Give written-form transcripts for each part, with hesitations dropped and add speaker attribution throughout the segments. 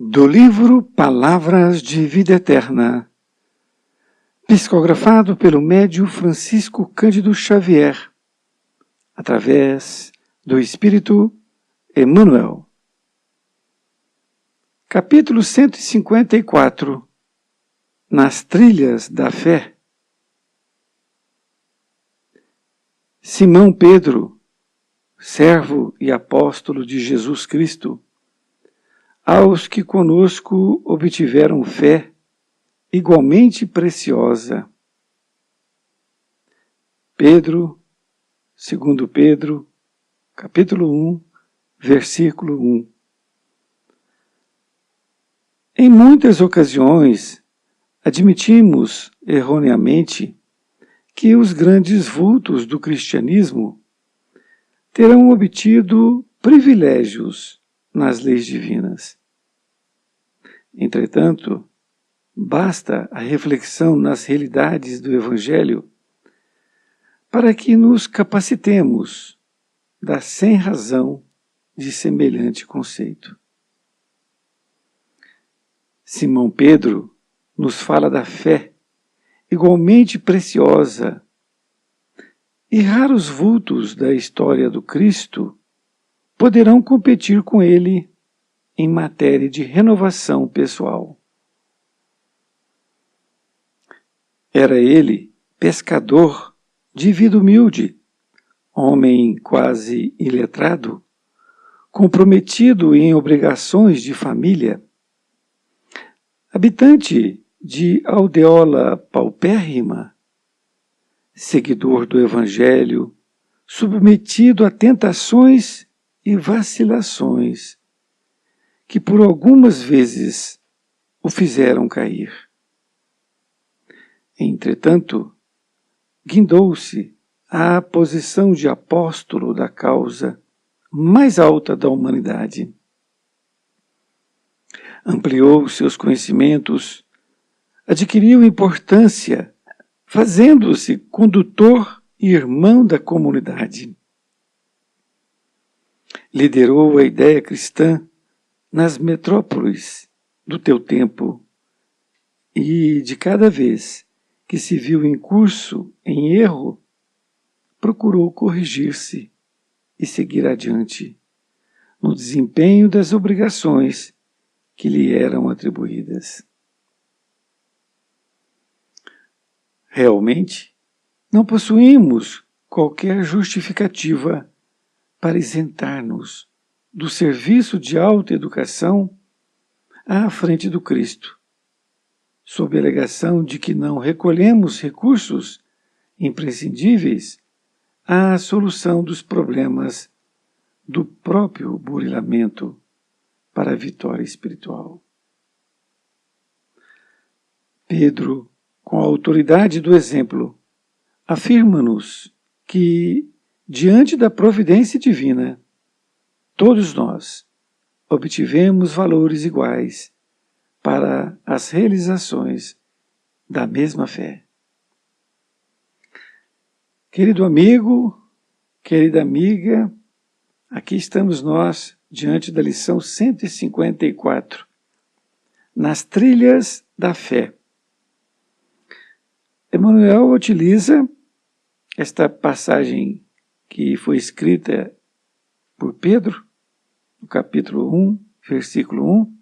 Speaker 1: Do livro Palavras de Vida Eterna, psicografado pelo médium Francisco Cândido Xavier, através do Espírito Emmanuel. Capítulo 154. Nas trilhas da fé. Simão Pedro, servo e apóstolo de Jesus Cristo, aos que conosco obtiveram fé igualmente preciosa. Pedro, 2 Pedro, capítulo 1, versículo 1. Em muitas ocasiões, admitimos erroneamente que os grandes vultos do cristianismo terão obtido privilégios nas leis divinas. Entretanto, basta a reflexão nas realidades do Evangelho para que nos capacitemos da sem-razão de semelhante conceito. Simão Pedro nos fala da fé, igualmente preciosa, e raros vultos da história do Cristo poderão competir com ele em matéria de renovação pessoal. Era ele pescador de vida humilde, homem quase iletrado, comprometido em obrigações de família, habitante de aldeola paupérrima, seguidor do Evangelho, submetido a tentações e vacilações que por algumas vezes o fizeram cair. Entretanto, guindou-se à posição de apóstolo da causa mais alta da humanidade. Ampliou seus conhecimentos, adquiriu importância, fazendo-se condutor e irmão da comunidade. Liderou a ideia cristã nas metrópoles do teu tempo e, de cada vez que se viu em curso, em erro, procurou corrigir-se e seguir adiante no desempenho das obrigações que lhe eram atribuídas. Realmente, não possuímos qualquer justificativa para isentar-nos do serviço de autoeducação à frente do Cristo, sob a alegação de que não recolhemos recursos imprescindíveis à solução dos problemas do próprio burilamento para a vitória espiritual. Pedro, com a autoridade do exemplo, afirma-nos que, diante da providência divina, todos nós obtivemos valores iguais para as realizações da mesma fé. Querido amigo, querida amiga, aqui estamos nós diante da lição 154, nas trilhas da fé. Emmanuel utiliza esta passagem que foi escrita por Pedro, no capítulo 1, versículo 1,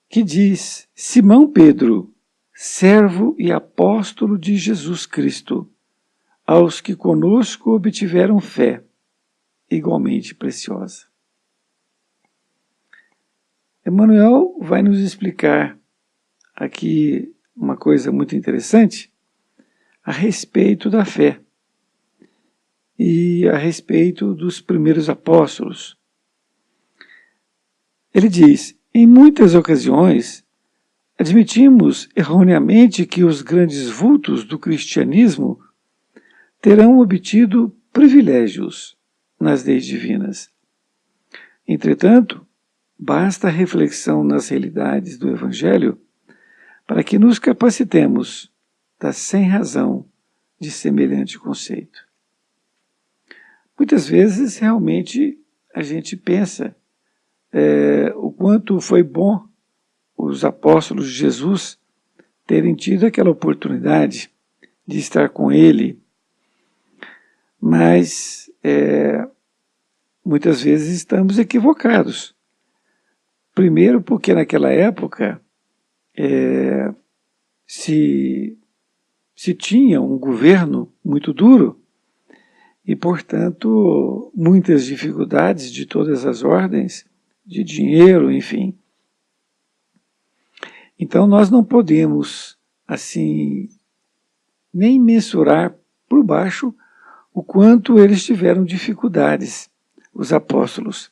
Speaker 1: que diz: Simão Pedro, servo e apóstolo de Jesus Cristo, aos que conosco obtiveram fé, igualmente preciosa. Emmanuel vai nos explicar aqui uma coisa muito interessante a respeito da fé e a respeito dos primeiros apóstolos. Ele diz: em muitas ocasiões, admitimos erroneamente que os grandes vultos do cristianismo terão obtido privilégios nas leis divinas. Entretanto, basta a reflexão nas realidades do Evangelho para que nos capacitemos da sem-razão de semelhante conceito. Muitas vezes, realmente, a gente pensa o quanto foi bom os apóstolos de Jesus terem tido aquela oportunidade de estar com ele, mas muitas vezes estamos equivocados. Primeiro porque naquela época se tinha um governo muito duro e, portanto, muitas dificuldades de todas as ordens, de dinheiro, enfim. Então nós não podemos, assim, nem mensurar por baixo o quanto eles tiveram dificuldades, os apóstolos.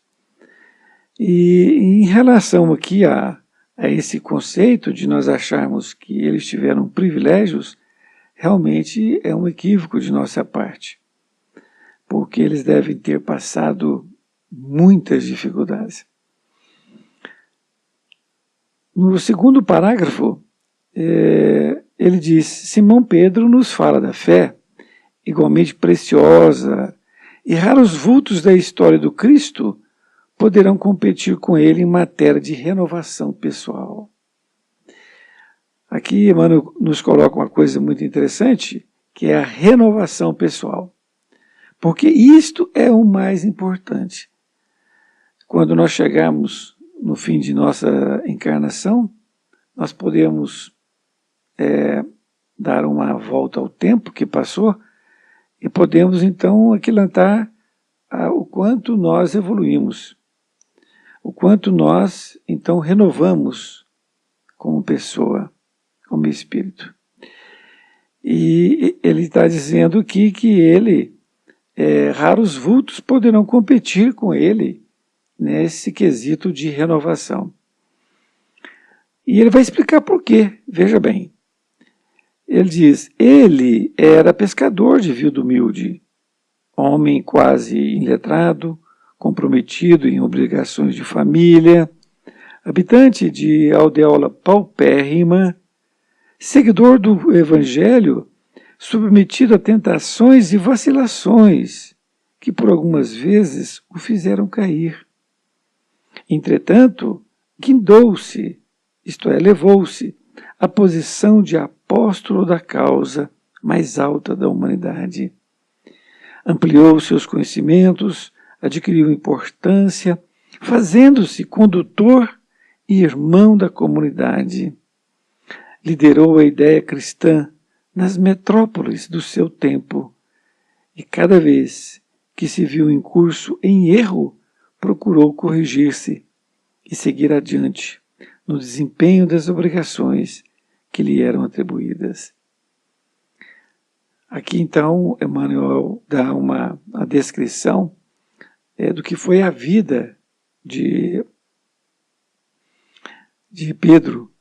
Speaker 1: E em relação aqui a esse conceito de nós acharmos que eles tiveram privilégios, realmente é um equívoco de nossa parte, porque eles devem ter passado muitas dificuldades. No segundo parágrafo, ele diz: Simão Pedro nos fala da fé, igualmente preciosa, e raros vultos da história do Cristo poderão competir com ele em matéria de renovação pessoal. Aqui Emmanuel nos coloca uma coisa muito interessante, que é a renovação pessoal. Porque isto é o mais importante. Quando nós chegarmos no fim de nossa encarnação, nós podemos dar uma volta ao tempo que passou e podemos então aquilantar o quanto nós evoluímos, o quanto nós então renovamos como pessoa, como espírito. E ele está dizendo aqui que ele, raros vultos poderão competir com ele nesse quesito de renovação. E ele vai explicar por quê, veja bem. Ele diz: ele era pescador de vida humilde, homem quase iletrado, comprometido em obrigações de família, habitante de aldeola paupérrima, seguidor do Evangelho, submetido a tentações e vacilações que por algumas vezes o fizeram cair. Entretanto, guindou-se, isto é, levou-se, à posição de apóstolo da causa mais alta da humanidade. Ampliou seus conhecimentos, adquiriu importância, fazendo-se condutor e irmão da comunidade. Liderou a ideia cristã nas metrópoles do seu tempo e cada vez que se viu em curso em erro, procurou corrigir-se e seguir adiante no desempenho das obrigações que lhe eram atribuídas. Aqui então Emmanuel dá a descrição do que foi a vida de Pedro.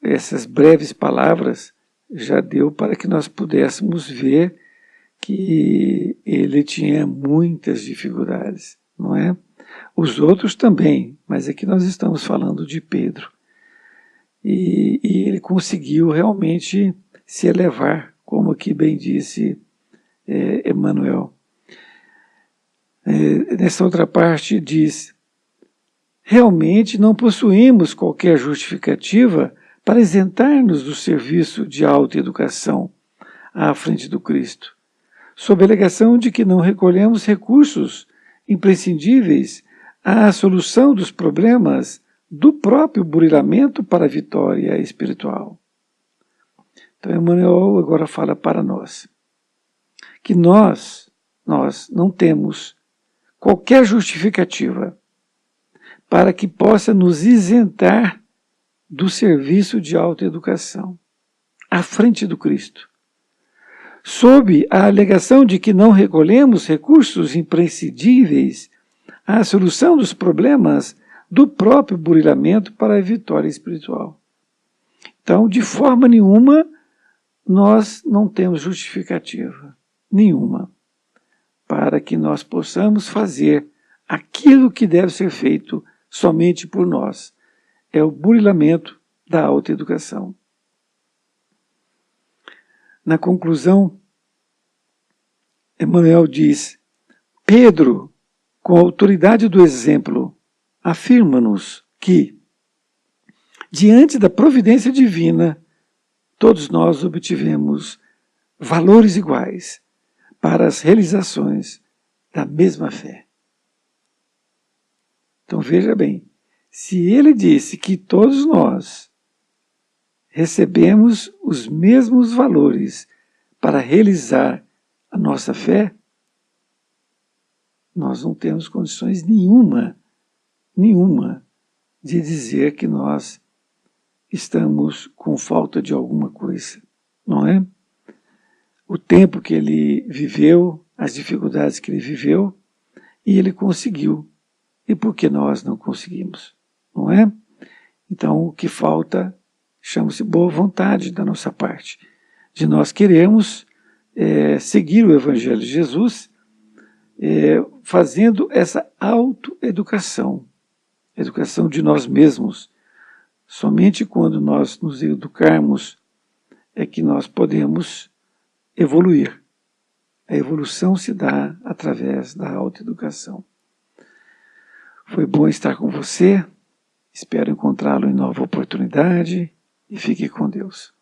Speaker 1: Essas breves palavras já deu para que nós pudéssemos ver que ele tinha muitas dificuldades, não é? Os outros também, mas aqui nós estamos falando de Pedro. E ele conseguiu realmente se elevar, como aqui bem disse Emmanuel. Nessa outra parte diz: realmente não possuímos qualquer justificativa para isentar-nos do serviço de autoeducação à frente do Cristo, sob a alegação de que não recolhemos recursos imprescindíveis à solução dos problemas do próprio burilamento para a vitória espiritual. Então Emmanuel agora fala para nós que nós não temos qualquer justificativa para que possa nos isentar do serviço de autoeducação à frente do Cristo, sob a alegação de que não recolhemos recursos imprescindíveis à solução dos problemas do próprio burilamento para a vitória espiritual. Então, de forma nenhuma, nós não temos justificativa nenhuma para que nós possamos fazer aquilo que deve ser feito somente por nós. É o burilamento da autoeducação. Na conclusão, Emmanuel diz: Pedro com a autoridade do exemplo, afirma-nos que, diante da providência divina, todos nós obtivemos valores iguais para as realizações da mesma fé. Então veja bem, se ele disse que todos nós recebemos os mesmos valores para realizar a nossa fé, nós não temos condições nenhuma de dizer que nós estamos com falta de alguma coisa, não é? O tempo que ele viveu, as dificuldades que ele viveu, e ele conseguiu. E por que nós não conseguimos, não é? Então o que falta chama-se boa vontade da nossa parte, de nós queremos seguir o Evangelho de Jesus, fazendo essa autoeducação, educação de nós mesmos. Somente quando nós nos educarmos é que nós podemos evoluir. A evolução se dá através da autoeducação. Foi bom estar com você, espero encontrá-lo em nova oportunidade e fique com Deus.